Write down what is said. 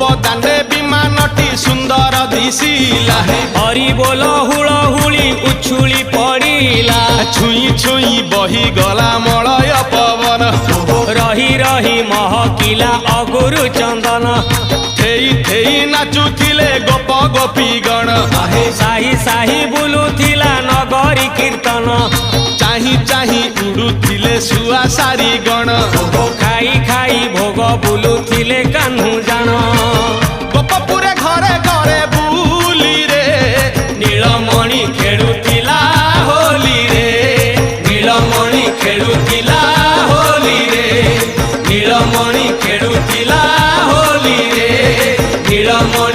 बदाने विमानटी सुंदर दिशिला हरि बोल हुलहुली उछुली पड़िला छुई छुई बही गला मलय पवन रही रही महकिला अगुरु चंदन थेई थेई नाचुथिले गोप गोपी गण साही साही बुलुथिला नगरी कीर्तन चाही चाही उड़ुथिले सुआ सारी गण खाई खाई भोग बुलुथिले कान्हू जान गोपपुरे घरे घरे बुली रे नीलमणि खेलुथिला होली रे नीलमणि खेलुथिला होली रे नीलमणि खेलुथिला होली रे नीलमणि